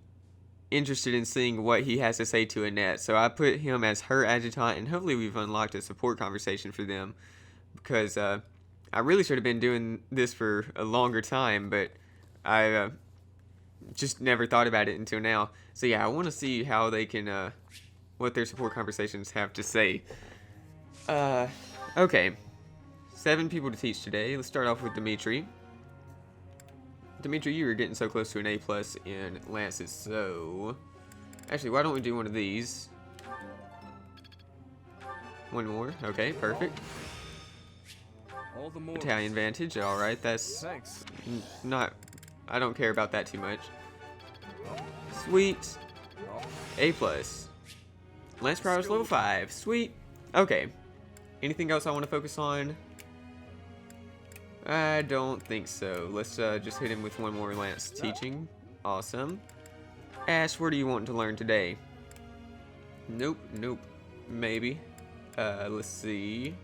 Speaker 1: interested in seeing what he has to say to Annette. So I put him as her adjutant, and hopefully we've unlocked a support conversation for them, because I really should have been doing this for a longer time, but I just never thought about it until now. So yeah, I want to see how they can, what their support conversations have to say. Okay. 7 people to teach today. Let's start off with Dimitri. Dimitri, you were getting so close to an A+ in Lances, so... Actually, why don't we do one of these? One more. Okay, perfect.
Speaker 2: All the more.
Speaker 1: Italian Vantage. Alright, that's
Speaker 2: Thanks.
Speaker 1: not... I don't care about that too much. Sweet. A+. Lance Prowess level 5. Sweet. Okay. Anything else I want to focus on? I don't think so. Let's just hit him with one more Lance teaching. Awesome. Ash, what do you want to learn today? Nope, nope. Maybe. Let's see.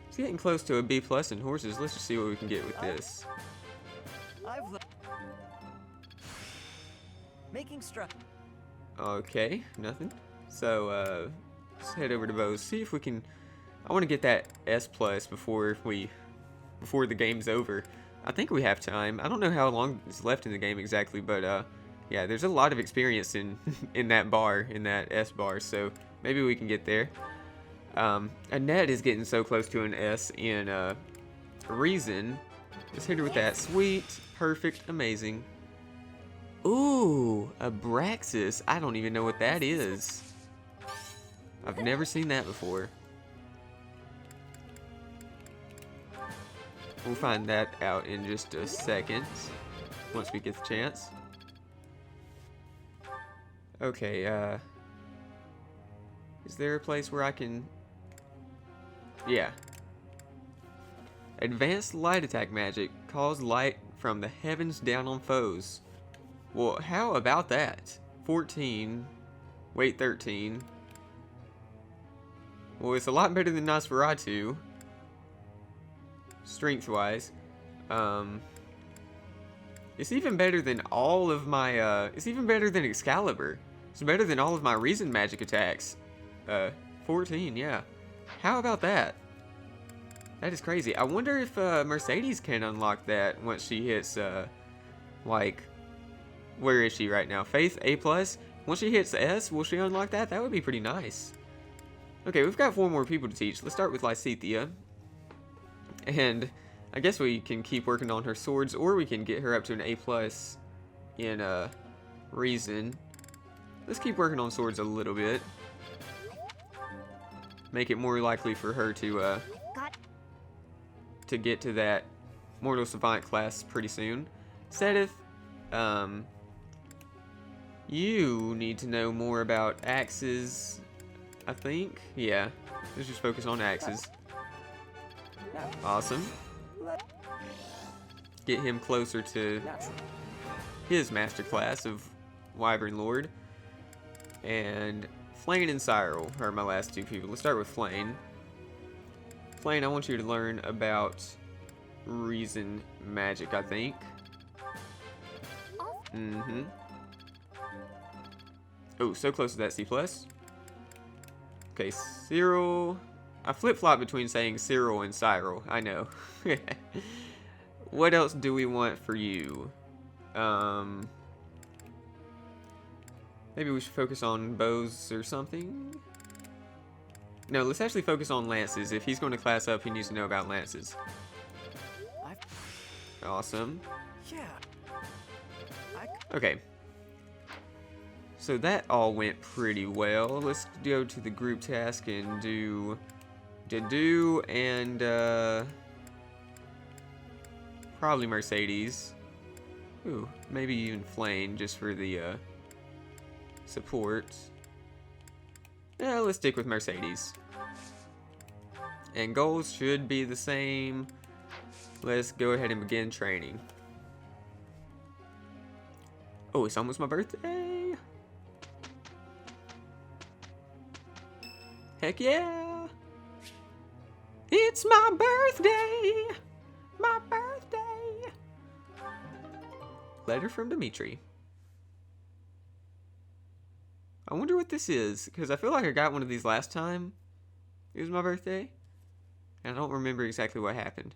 Speaker 1: It's getting close to a B+ in horses. Let's just see what we can get with this.
Speaker 3: Making
Speaker 1: Okay, nothing. So, let's head over to Bose. See if we can... I want to get that S+ before the game's over. I think we have time. I don't know how long is left in the game exactly, but, yeah, there's a lot of experience in that bar, in that S bar, so maybe we can get there. Annette is getting so close to an S in, Reason. Let's hit her with that. Sweet, perfect, amazing. Ooh, Abraxas. I don't even know what that is. I've never seen that before. We'll find that out in just a second, once we get the chance. Okay, is there a place where I can... Yeah. Advanced light attack magic calls light from the heavens down on foes. Well, how about that? 14. Wait, 13. Well, it's a lot better than Nosferatu. Strength-wise. It's even better than all of my, it's even better than Excalibur. It's better than all of my Reason magic attacks. 14, yeah. How about that? That is crazy. I wonder if, Mercedes can unlock that once she hits, like... Where is she right now? Faith, A+. Once she hits S, will she unlock that? That would be pretty nice. Okay, we've got 4 more people to teach. Let's start with Lysithea. And I guess we can keep working on her swords, or we can get her up to an A+ in Reason. Let's keep working on swords a little bit. Make it more likely for her to get to that Mortal Savant class pretty soon. Sedith, you need to know more about axes, I think. Yeah, let's just focus on axes. Awesome. Get him closer to his master class of Wyvern Lord. And Flane and Cyril are my last 2 people. Let's start with Flane. Flane, I want you to learn about Reason magic, I think. Mm-hmm. Oh, so close to that C+. Okay, Cyril. I flip-flop between saying Cyril and Cyril. I know. What else do we want for you? Maybe we should focus on bows or something? No, let's actually focus on lances. If he's going to class up, he needs to know about lances. Awesome.
Speaker 8: Yeah.
Speaker 1: Okay. So that all went pretty well. Let's go to the group task and do Dedu and probably Mercedes. Ooh, maybe even Flane just for the support. Yeah, let's stick with Mercedes. And goals should be the same. Let's go ahead and begin training. Oh, it's almost my birthday. Heck yeah. It's my birthday. My birthday. Letter from Dimitri. I wonder what this is, because I feel like I got one of these last time. It was my birthday. And I don't remember exactly what happened.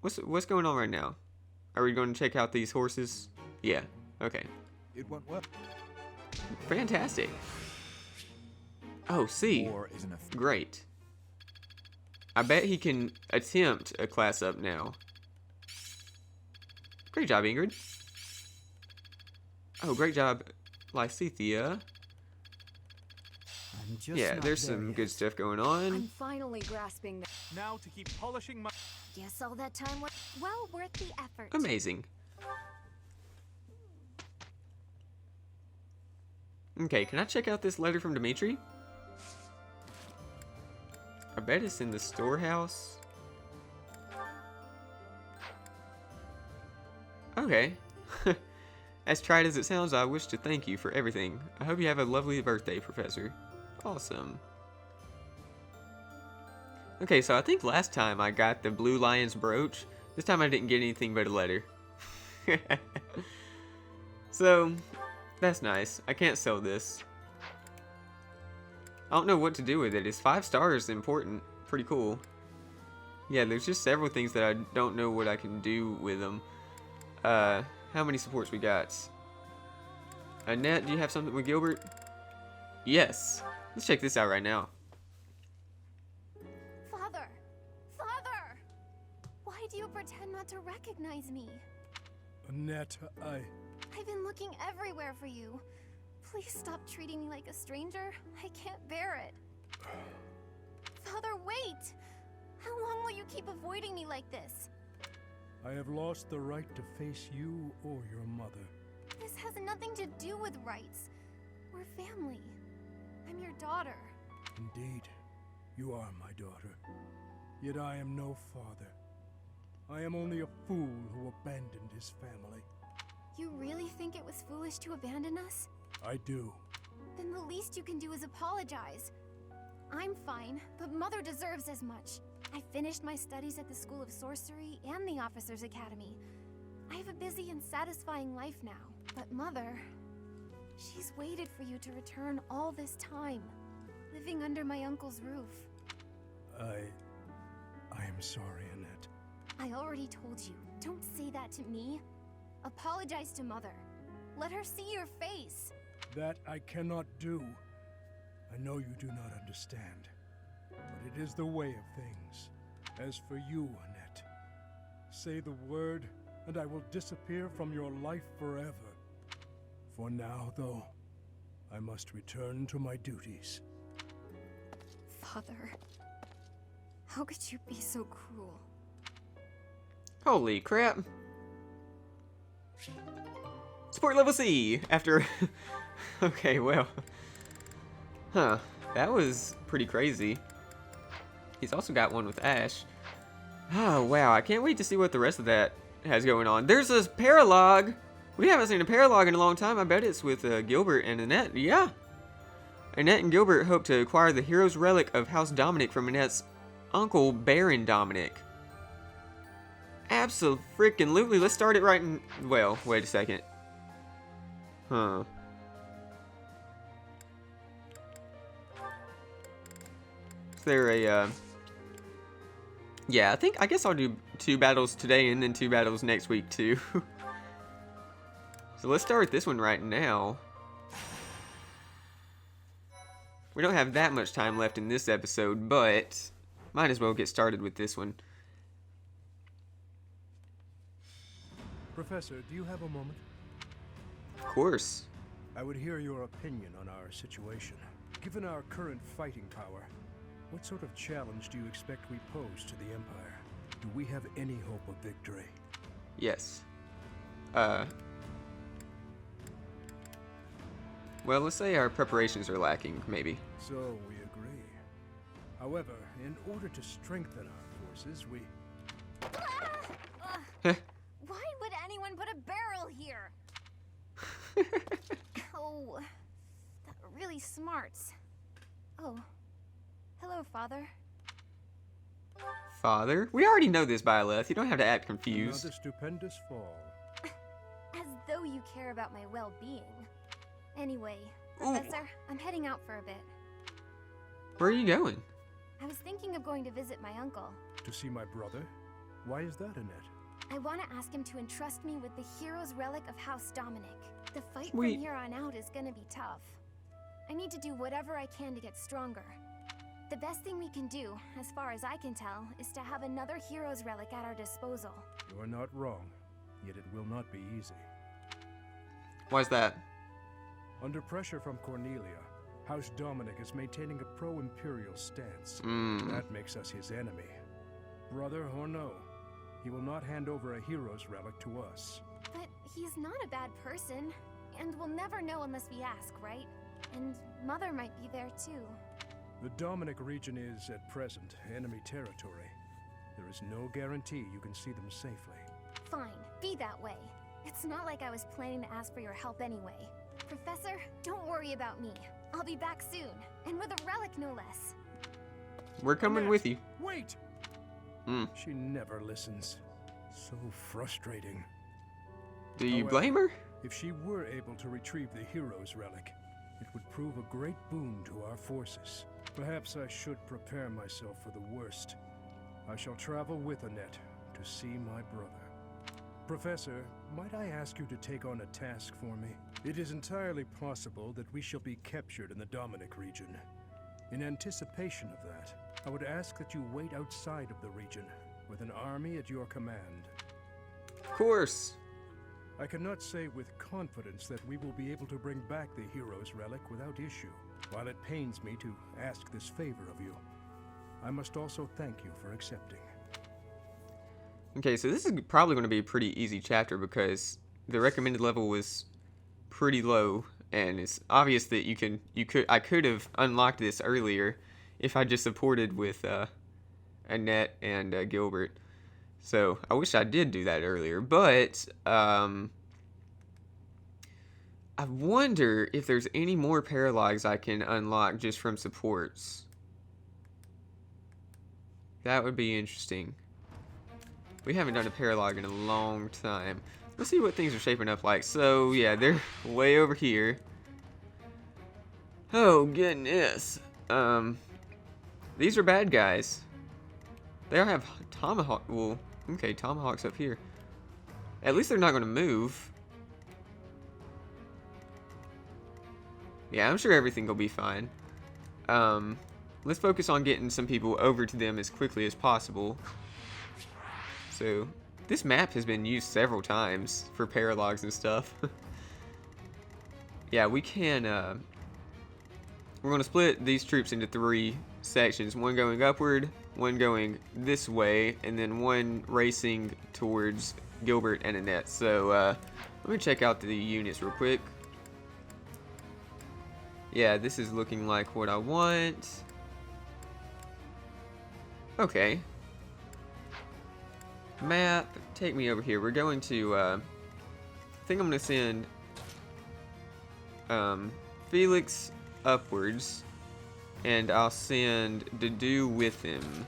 Speaker 1: What's going on right now? Are we going to check out these horses? Yeah. Okay.
Speaker 2: It went well.
Speaker 1: Fantastic. Oh, C.
Speaker 2: War isn't a
Speaker 1: Great. I bet he can attempt a class up now. Great job, Ingrid. Oh, great job, Lysithea.
Speaker 6: I'm just
Speaker 1: Yeah,
Speaker 6: not
Speaker 1: there's
Speaker 6: there
Speaker 1: some
Speaker 6: yet.
Speaker 1: good stuff going
Speaker 4: I'm
Speaker 1: on.
Speaker 4: finally grasping the.
Speaker 2: Now to keep polishing my.
Speaker 5: Guess all that time was well worth the effort.
Speaker 1: Amazing. Okay, can I check out this letter from Dimitri? I bet it's in the storehouse. Okay. As trite as it sounds, I wish to thank you for everything. I hope you have a lovely birthday, Professor. Awesome. Okay, so I think last time I got the Blue Lion's brooch. This time I didn't get anything but a letter. So, that's nice. I can't sell this. I don't know what to do with it. It's 5 stars important. Pretty cool. Yeah, there's just several things that I don't know what I can do with them. How many supports we got? Annette, do you have something with Gilbert? Yes. Let's check this out right now.
Speaker 5: Father! Father! Why do you pretend not to recognize me?
Speaker 2: Annette,
Speaker 5: I've been looking everywhere for you. Please stop treating me like a stranger. I can't bear it. Father, wait! How long will you keep avoiding me like this?
Speaker 9: I have lost the right to face you or your mother.
Speaker 5: This has nothing to do with rights. We're family. I'm your daughter.
Speaker 9: Indeed, you are my daughter. Yet I am no father. I am only a fool who abandoned his family.
Speaker 5: You really think it was foolish to abandon us?
Speaker 9: I do.
Speaker 5: Then the least you can do is apologize. I'm fine, but Mother deserves as much. I finished my studies at the School of Sorcery and the Officers Academy. I have a busy and satisfying life now. But Mother, she's waited for you to return all this time, living under my uncle's roof.
Speaker 9: I am sorry, Annette.
Speaker 5: I already told you, don't say that to me. Apologize to Mother. Let her see your face.
Speaker 9: That I cannot do. I know you do not understand, but it is the way of things. As for you, Annette, say the word, and I will disappear from your life forever. For now, though, I must return to my duties.
Speaker 5: Father, how could you be so cruel?
Speaker 1: Holy crap. Support level C after... Okay, well. Huh. That was pretty crazy. He's also got one with Ash. Oh, wow. I can't wait to see what the rest of that has going on. There's a paralogue. We haven't seen a paralogue in a long time. I bet it's with Gilbert and Annette. Yeah. Annette and Gilbert hope to acquire the hero's relic of House Dominic from Annette's uncle, Baron Dominic. Abso-freaking-lutely. Let's start it right in... Well, wait a second. Huh. Is there a, Yeah, I guess I'll do 2 battles today and then 2 battles next week, too. So let's start with this one right now. We don't have that much time left in this episode, but might as well get started with this one.
Speaker 9: Professor, do you have a moment?
Speaker 1: Of course.
Speaker 9: I would hear your opinion on our situation. Given our current fighting power, what sort of challenge do you expect we pose to the Empire? Do we have any hope of victory?
Speaker 1: Yes. Well, let's say our preparations are lacking, maybe.
Speaker 9: So we agree. However, in order to strengthen our forces, we...
Speaker 5: Why would anyone put a barrel here? Oh, that really smarts. Oh, hello, Father.
Speaker 1: Father? We already know this, Byleth. You don't have to act confused.
Speaker 9: Another stupendous fall.
Speaker 5: As though you care about my well-being. Anyway,
Speaker 1: Ooh.
Speaker 5: Professor, I'm heading out for a bit.
Speaker 1: Where are you going?
Speaker 5: I was thinking of going to visit my uncle.
Speaker 9: To see my brother? Why is that, Annette?
Speaker 5: I want to ask him to entrust me with the hero's relic of House Dominic. The fight
Speaker 1: Sweet.
Speaker 5: from here on out is gonna be tough. I need to do whatever I can to get stronger. The best thing we can do, as far as I can tell, is to have another hero's relic at our disposal.
Speaker 9: You are not wrong, yet it will not be easy.
Speaker 1: Why's that?
Speaker 9: Under pressure from Cornelia, House Dominic is maintaining a pro-imperial stance. That makes us his enemy. Brother or no, he will not hand over a hero's relic to us.
Speaker 5: But he's not a bad person, and we'll never know unless we ask, right? And Mother might be there too.
Speaker 9: The Dominic region is, at present, enemy territory. There is no guarantee you can see them safely.
Speaker 5: Fine, be that way. It's not like I was planning to ask for your help anyway. Professor, don't worry about me. I'll be back soon, and with a relic no less.
Speaker 1: We're coming with you.
Speaker 9: Wait! She never listens. So frustrating.
Speaker 1: Do you
Speaker 9: However,
Speaker 1: blame her?
Speaker 9: If she were able to retrieve the hero's relic, it would prove a great boon to our forces. Perhaps I should prepare myself for the worst. I shall travel with Annette to see my brother. Professor, might I ask you to take on a task for me? It is entirely possible that we shall be captured in the Dominic region. In anticipation of that, I would ask that you wait outside of the region, with an army at your command.
Speaker 1: Of course.
Speaker 9: I cannot say with confidence that we will be able to bring back the hero's relic without issue. While it pains me to ask this favor of you, I must also thank you for accepting.
Speaker 1: Okay, so this is probably going to be a pretty easy chapter because the recommended level was pretty low, and it's obvious that I could have unlocked this earlier if I just supported with Annette and Gilbert. So I wish I did do that earlier, but I wonder if there's any more paralogs I can unlock just from supports. That would be interesting. We haven't done a paralog in a long time. Let's see what things are shaping up like. So, yeah, they're way over here. Oh, goodness. These are bad guys. They all have tomahawk. Well, okay, tomahawks up here. At least they're not going to move. Yeah, I'm sure everything will be fine. Let's focus on getting some people over to them as quickly as possible. So, this map has been used several times for paralogs and stuff. Yeah, we can, we're going to split these troops into 3 sections. One going upward, one going this way, and then one racing towards Gilbert and Annette. So, let me check out the units real quick. Yeah, this is looking like what I want. Okay. Map, take me over here. We're going to, I think I'm going to send Felix upwards, and I'll send Dedu with him.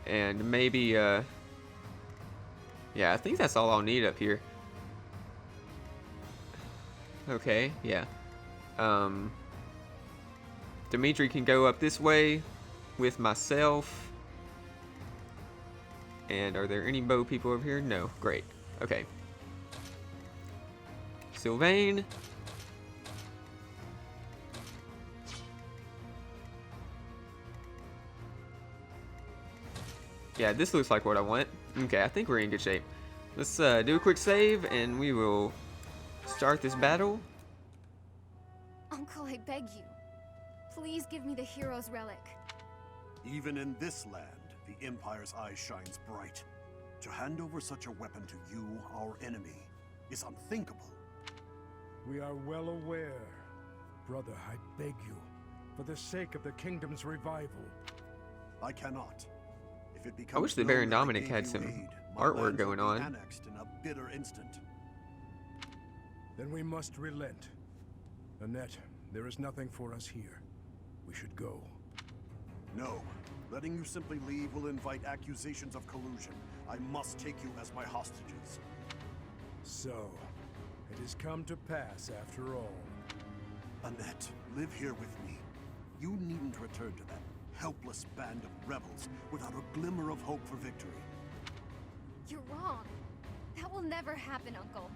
Speaker 1: And maybe, yeah, I think that's all I'll need up here. Okay, yeah. Dimitri can go up this way with myself. And are there any bow people over here? No. Great. Okay. Sylvain. Yeah, this looks like what I want. Okay, I think we're in good shape. Let's do a quick save and we will start this battle.
Speaker 5: Uncle, I beg you. Please give me the hero's relic.
Speaker 10: Even in this land, the Empire's eye shines bright. To hand over such a weapon to you, our enemy, is unthinkable.
Speaker 9: We are well aware. Brother, I beg you, for the sake of the kingdom's revival.
Speaker 10: I cannot. If it becomes
Speaker 1: I wish the
Speaker 10: known
Speaker 1: Baron
Speaker 10: that I
Speaker 1: Dominic
Speaker 10: gave
Speaker 1: had
Speaker 10: you
Speaker 1: some
Speaker 10: aid, my
Speaker 1: artwork
Speaker 10: lands will
Speaker 1: going
Speaker 10: be
Speaker 1: on.
Speaker 10: annexed in a bitter instant.
Speaker 9: Then we must relent. Annette, there is nothing for us here. We should go.
Speaker 10: No. Letting you simply leave will invite accusations of collusion. I must take you as my hostages.
Speaker 9: So, it has come to pass after all.
Speaker 10: Annette, live here with me. You needn't return to that helpless band of rebels without a glimmer of hope for victory.
Speaker 5: You're wrong. That will never happen, Uncle.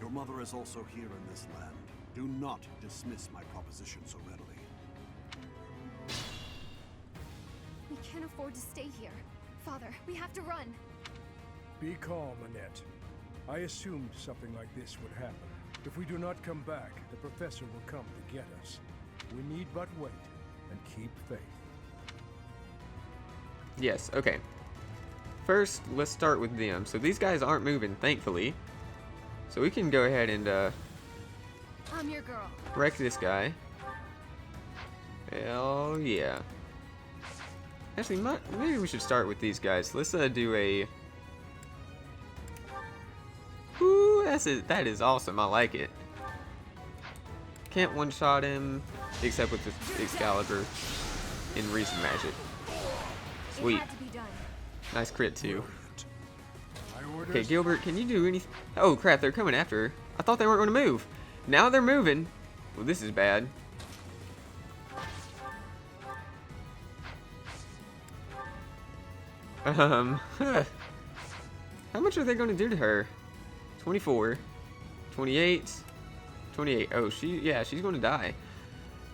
Speaker 10: Your mother is also here in this land. Do not dismiss my proposition so readily.
Speaker 4: We can't afford to stay here. Father, we have to run.
Speaker 9: Be calm, Annette. I assumed something like this would happen. If we do not come back, the professor will come to get us. We need but wait and keep faith.
Speaker 1: Yes, okay. First, let's start with them. So these guys aren't moving, thankfully. So we can go ahead and
Speaker 4: I'm your girl.
Speaker 1: wreck this guy. Hell yeah. Actually, maybe we should start with these guys. Let's do a... Ooh, that is awesome. I like it. Can't one-shot him, except with the Excalibur in Reason Magic. Sweet.
Speaker 4: It had to be done.
Speaker 1: Nice crit, too.
Speaker 9: My orders.
Speaker 1: Okay, Gilbert, can you do anything? Oh, crap, they're coming after her. I thought they weren't going to move. Now they're moving. Well, this is bad. How much are they going to do to her? 24, 28, 28. Oh, she's going to die.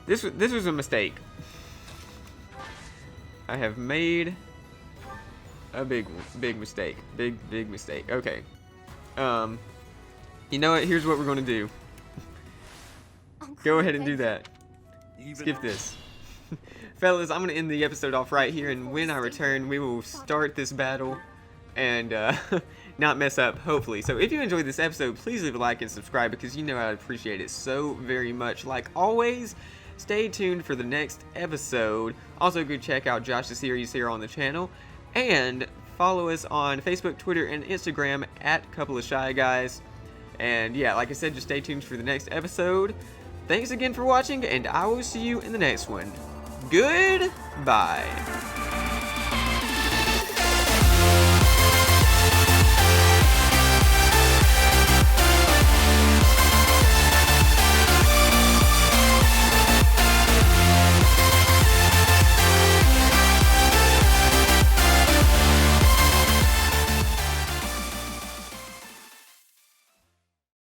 Speaker 1: This was a mistake. I have made a big mistake. Big mistake. Okay. You know what? Here's what we're going to do. Go ahead and do that. Skip this. Fellas, I'm going to end the episode off right here, and when I return, we will start this battle and not mess up, hopefully. So if you enjoyed this episode, please leave a like and subscribe, because you know I'd appreciate it so very much. Like always, stay tuned for the next episode. Also, go check out Josh's series here on the channel, and follow us on Facebook, Twitter, and Instagram at Couple of Shy Guys. And yeah, like I said, just stay tuned for the next episode. Thanks again for watching, and I will see you in the next one. Goodbye.